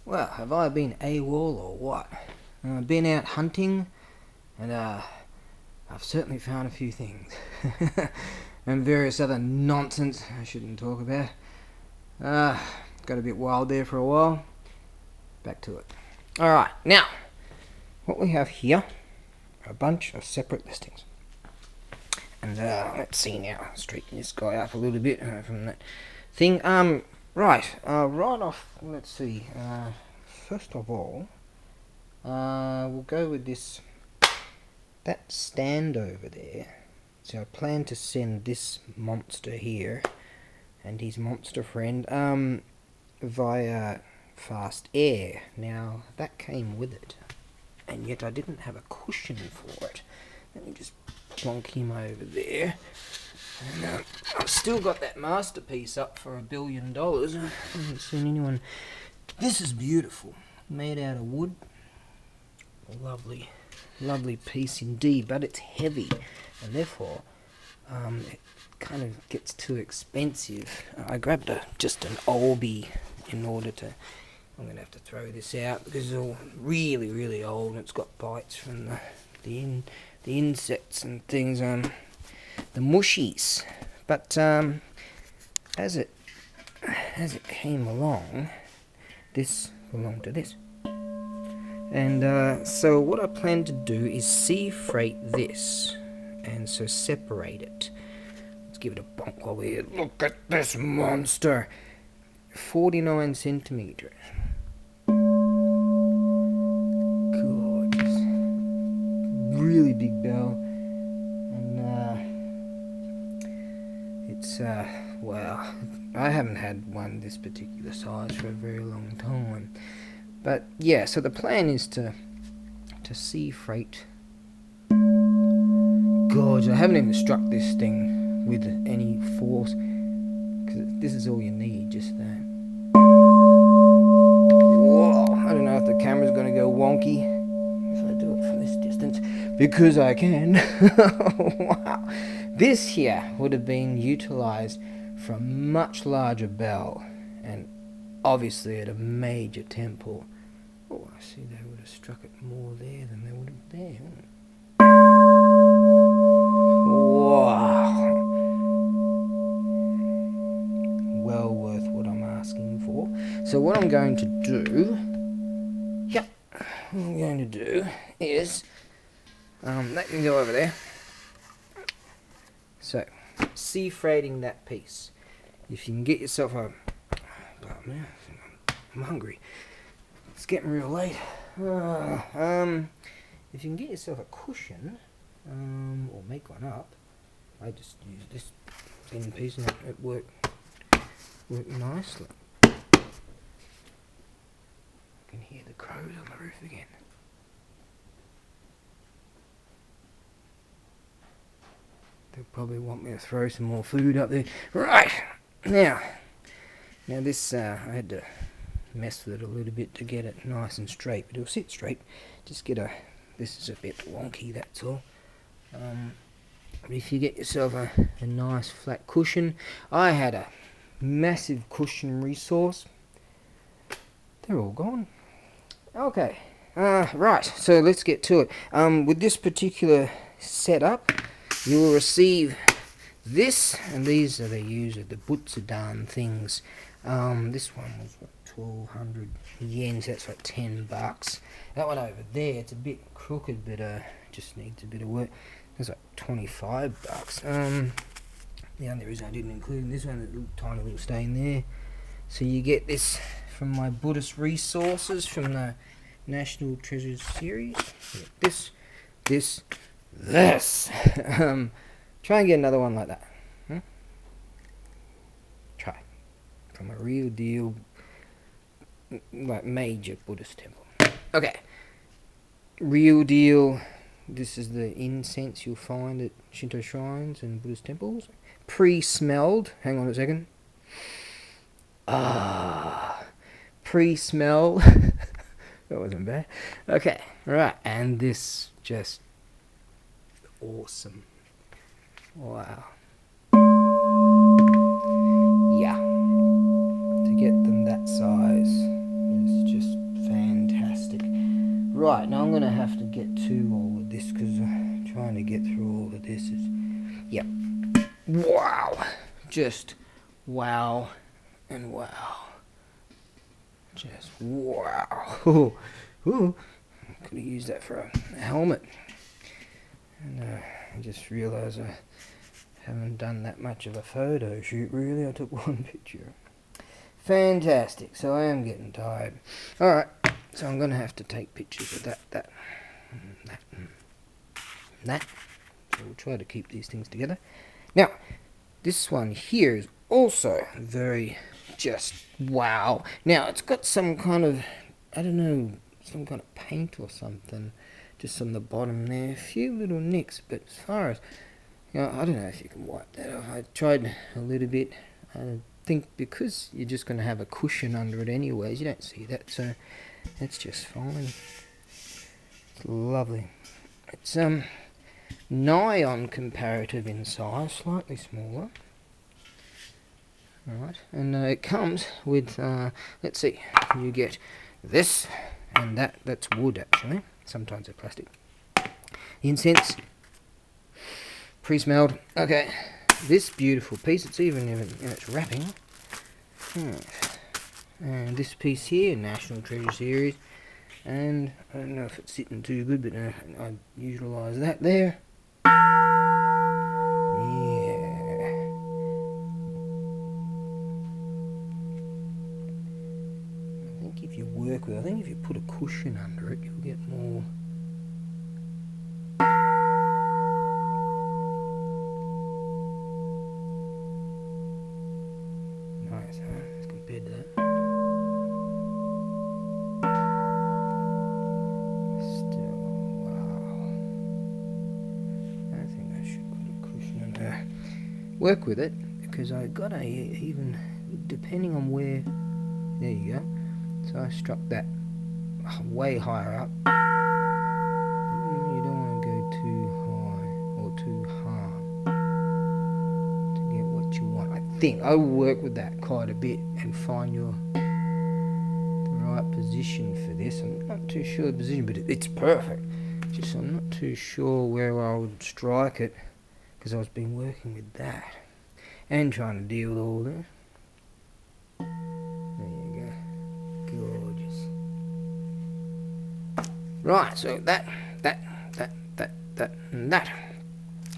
Well, have I been AWOL or what? Been out hunting, and I've certainly found a few things. And various other nonsense I shouldn't talk about. Got a bit wild there for a while. Back to it. Alright, now, what we have here are a bunch of separate listings. And let's see now, straighten this guy up a little bit from that thing. Right off, let's see. First of all, we'll go with that stand over there. So I plan to send this monster here and his monster friend via fast air. Now, that came with it, and yet I didn't have a cushion for it. Let me just plonk him over there. And I've still got that masterpiece up for $1 billion. I haven't seen anyone. This is beautiful, made out of wood. Lovely, lovely piece indeed, but it's heavy, and therefore it kind of gets too expensive. I grabbed just an Albi in order to. I'm going to have to throw this out because it's all really, really old, and it's got bites from the insects and things, the mushies. But as it came along, this belonged to this. And so what I plan to do is sea freight this, and so separate it. Let's give it a bonk while we're here. Look at this monster! 49 centimeters. Gorgeous. Really big bell. And it's wow. I haven't had one this particular size for a very long time. But yeah, so the plan is to sea freight. God, I haven't even struck this thing with any force, because this is all you need, just that. Whoa, I don't know if the camera's going to go wonky if I do it from this distance, because I can. Wow. This here would have been utilized for a much larger bell, and obviously at a major temple. Oh, I see they would have struck it more there than they would have there. Wow. Well worth what I'm asking for. So what I'm going to do, is, that can go over there. So, sea freighting that piece. If you can get yourself a, I'm hungry. It's getting real late. If you can get yourself a cushion, or make one up, I just use this thin piece and it worked nicely. I can hear the crows on the roof again. They'll probably want me to throw some more food up there. Right, now this, I had to mess with it a little bit to get it nice and straight, but it'll sit straight. Just this is a bit wonky, that's all. But if you get yourself a nice flat cushion, I had a massive cushion resource. They're all gone. Okay, right, so let's get to it. With this particular setup, you will receive this, and these are the Butsudan things. This one was 1,200 yen, so that's like $10. That one over there, it's a bit crooked, but just needs a bit of work. It's like $25. The only reason I didn't include this one, a tiny little stain there. So you get this from my Buddhist resources from the National Treasures series. This. Try and get another one like that. Try. From a real deal, like major Buddhist temple. Okay. Real deal. This is the incense you'll find at Shinto shrines and Buddhist temples. Pre-smelled. Hang on a second. Pre-smell. That wasn't bad. Okay, right. And this just awesome. Wow. Yeah. To get them that size is just Right, now I'm going to have to get to all of this because trying to get through all of this is... Yep. Wow. Just wow and wow. Just wow. Ooh. Ooh. Could have used that for a helmet. And I just realised I haven't done that much of a photo shoot really. I took one picture. Fantastic. So I am getting tired. Alright. So I'm going to have to take pictures of that, and that. So we'll try to keep these things together. Now, this one here is also very just wow. Now, it's got some kind of, I don't know, some kind of paint or something just on the bottom there. A few little nicks, but as far as, you know, I don't know if you can wipe that off. I tried a little bit. I think because you're just going to have a cushion under it anyways, you don't see that, so that's just fine. It's lovely. It's nigh on comparative in size, slightly smaller. Alright, and it comes with, let's see, you get this and that. That's wood actually, sometimes they're plastic. Incense, pre-smelled. Okay, this beautiful piece, it's even in its wrapping. And this piece here, National Treasure Series, and I don't know if it's sitting too good, but I utilise that there. Yeah. I think if you work with it, I think if you put a cushion under it, you'll get more. Nice, huh? As compared to that. Work with it because I got a even depending on where. There you go. So I struck that way higher up. You don't want to go too high or too hard to get what you want. I think I will work with that quite a bit and find the right position for this. I'm not too sure the position, but it's perfect. Just I'm not too sure where I would strike it. Because I've been working with that and trying to deal with all this. There you go. Gorgeous. Right, so that, and that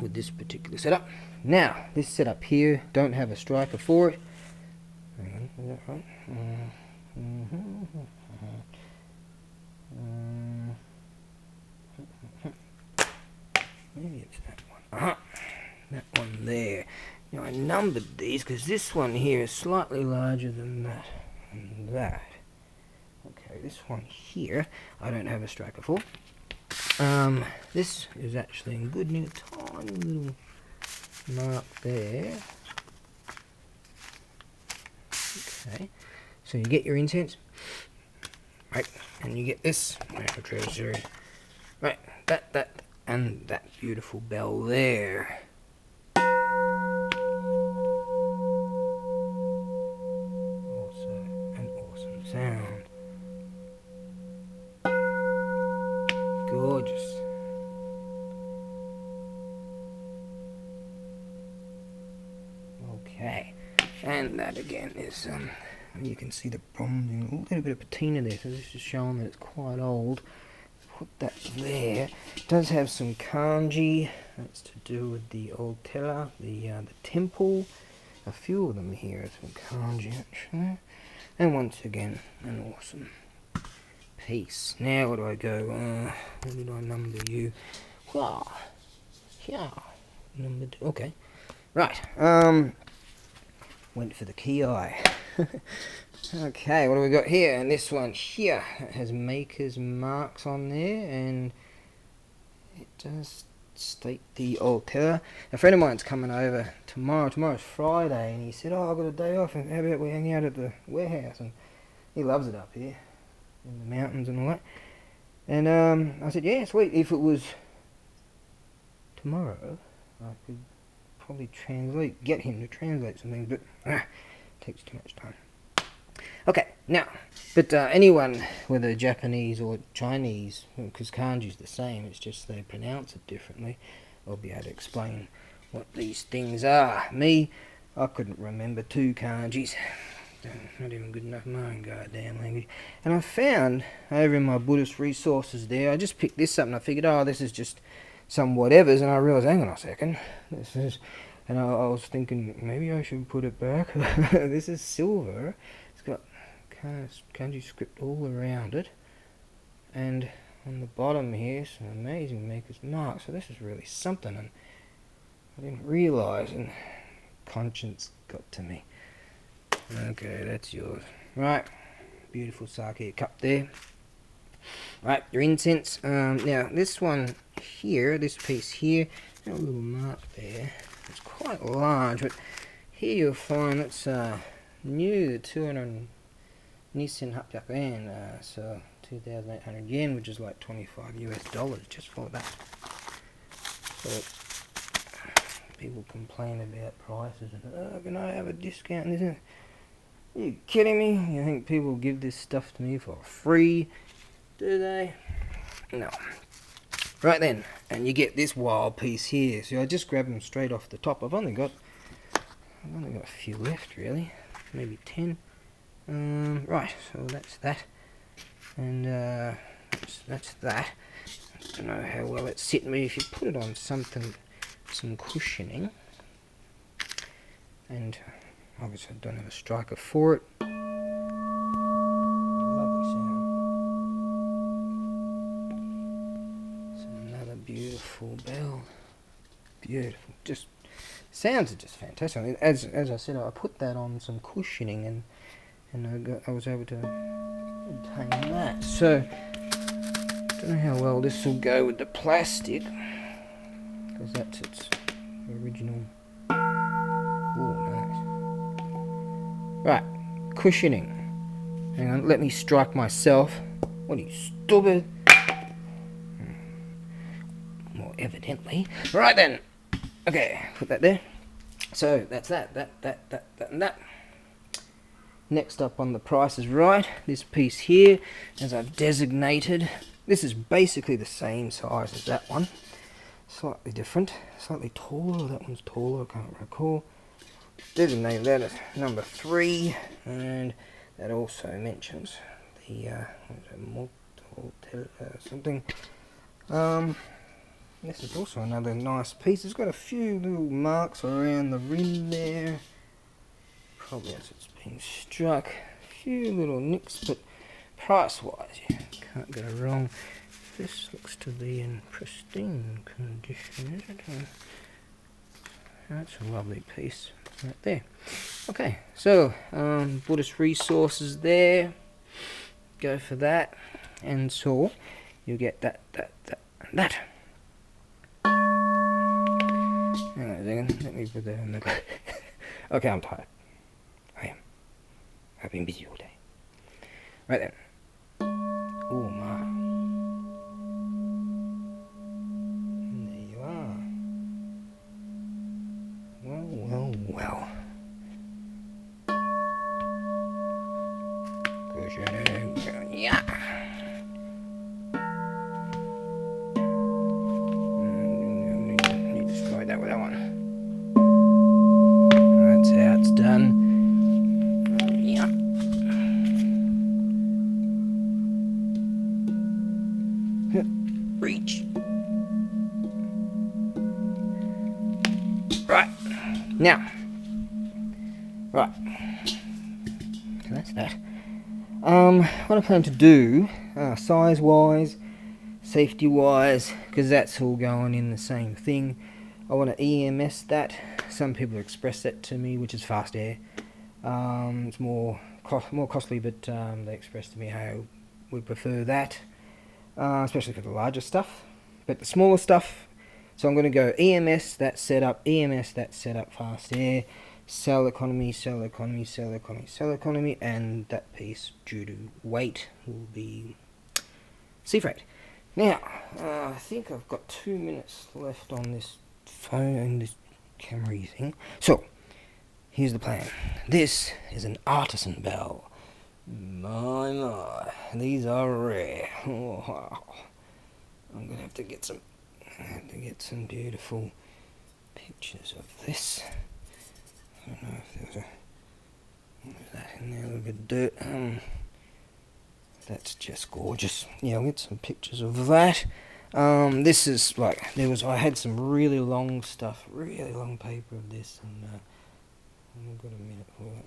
with this particular setup. Now, this setup here, don't have a striker for it. Hang on, is that right? Maybe it's that one. That one there. Now I numbered these because this one here is slightly larger than that and that. Okay, this one here I don't have a striker for. This is actually in good news. Tiny little mark there. Okay, so you get your incense, right, and you get this National Treasure Series, right, that, and that beautiful bell there. Sound. Gorgeous. Okay, and that again is you can see the bronzing, a little bit of patina there, so this is showing that it's quite old. Put that there. It does have some kanji. That's to do with the old Tella, the temple. A few of them here are some kanji actually. And once again, an awesome piece. Now where do I go? Where did I number you? Wow. Yeah. Number 2. Okay. Right. Went for the key eye. Okay, what do we got here? And this one here, it has maker's marks on there, and it does state the old Terror. A friend of mine's coming over tomorrow. Tomorrow's Friday, and he said, "Oh, I've got a day off, and how about we hang out at the warehouse?" And he loves it up here in the mountains and all that. And I said, "Yeah, sweet. If it was tomorrow, I could probably get him to translate some things, but it takes too much time." Okay, now, but anyone, whether Japanese or Chinese, because kanji's the same, it's just they pronounce it differently, will be able to explain what these things are. Me, I couldn't remember 2 kanjis. Not even good enough in my own goddamn language. And I found, over in my Buddhist resources there, I just picked this up and I figured, oh, this is just some whatevers, and I realised, hang on a second, this is... And I was thinking, maybe I should put it back. This is silver. It's got kanji script all around it. And on the bottom here, some amazing maker's mark. So this is really something. And I didn't realise, and conscience got to me. Okay, that's yours. Right. Beautiful sake cup there. Right, your incense. Now, this one here, this piece here, got a little mark there. It's quite large, but here you'll find it's new, 200 Nissen Hapyaku, so 2,800 yen, which is like $25 US, just for that. So people complain about prices and, oh, can I have a discount? Are you kidding me? You think people give this stuff to me for free? Do they? No. Right then, and you get this wild piece here. So I just grab them straight off the top. I've only got a few left, really, maybe 10. Right, so that's that, and that's that. I don't know how well it's sitting, but if you put it on something, some cushioning, and obviously I don't have a striker for it. Lovely sound. Beautiful bell, beautiful. Just sounds are just fantastic. I mean, as I said, I put that on some cushioning, and I was able to obtain that. So don't know how well this will go with the plastic, because that's its original. Oh, nice. Right, cushioning. Hang on, let me strike myself. What are you, stupid? Evidently. Right then. Okay, put that there. So that's that, and that. Next up on the Price is Right, this piece here, as I've designated. This is basically the same size as that one. Slightly different, slightly taller. That one's taller, I can't recall. Designated that as number 3, and that also mentions the something. This is also another nice piece. It's got a few little marks around the rim there. Probably as it's been struck. A few little nicks, but price-wise, you can't go wrong. This looks to be in pristine condition, isn't it? That's a lovely piece right there. Okay, so Buddhist resources there. Go for that. And so you get that, and that. Hang on a second, let me put that in the... Okay, I'm tired. I am. I've been busy all day. Right then. Oh my. There you are. Well. Cushioning. Yeah. That with that one. That's how it's done. Yeah. Reach. Right. Now. Right. So that's that. What I plan to do, size-wise, safety-wise, because that's all going in the same thing. I want to EMS that. Some people express that to me, which is fast air. It's more costly, but they express to me how we prefer that, especially for the larger stuff. But the smaller stuff, so I'm going to go EMS that setup, fast air, cell economy, and that piece, due to weight, will be sea freight. Now, I think I've got 2 minutes left on this phone and this camera thing. So, here's the plan. This is an artisan bell. Oh, these are rare. Oh, wow. I'm gonna have to get some beautiful pictures of this. I don't know if there's what was that in there? A little bit of dirt. That's just gorgeous. Yeah, I'll get some pictures of that. This is like I had some really long stuff, really long paper of this, and I've got a minute for it.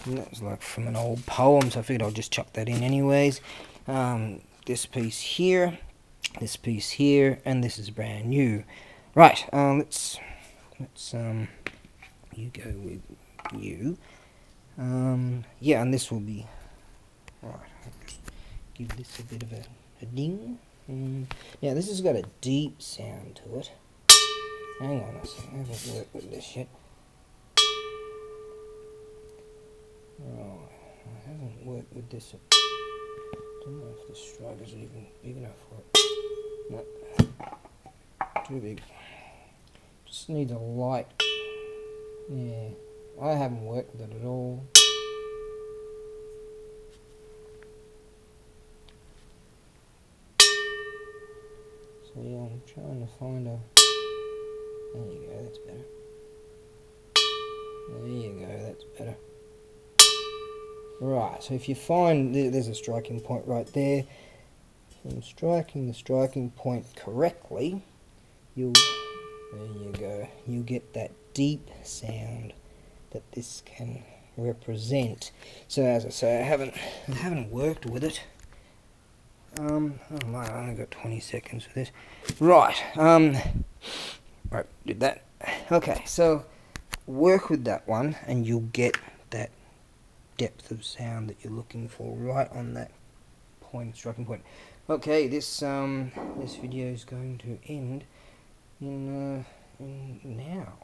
And that was like from an old poem, so I figured I'll just chuck that in anyways. This piece here, and this is brand new. Right, let's you go with you. Yeah, and this will be right. I'll just give this a bit of a ding. Now this has got a deep sound to it. Hang on a second, I haven't worked with this yet. Right, I haven't worked with this. Don't know if the strike is even big enough for it. No, too big. Just needs a light. Yeah, I haven't worked with it at all. So yeah, I'm trying to find a... There you go, that's better. There you go, that's better. Right, so if you find there's a striking point right there, from striking the striking point correctly, there you go, you get that deep sound that this can represent. So as I say, I haven't worked with it. Oh my, I only got 20 seconds for this. Right, right, did that. Okay, so work with that one and you'll get that depth of sound that you're looking for right on that point, striking point. Okay, this video is going to end in now.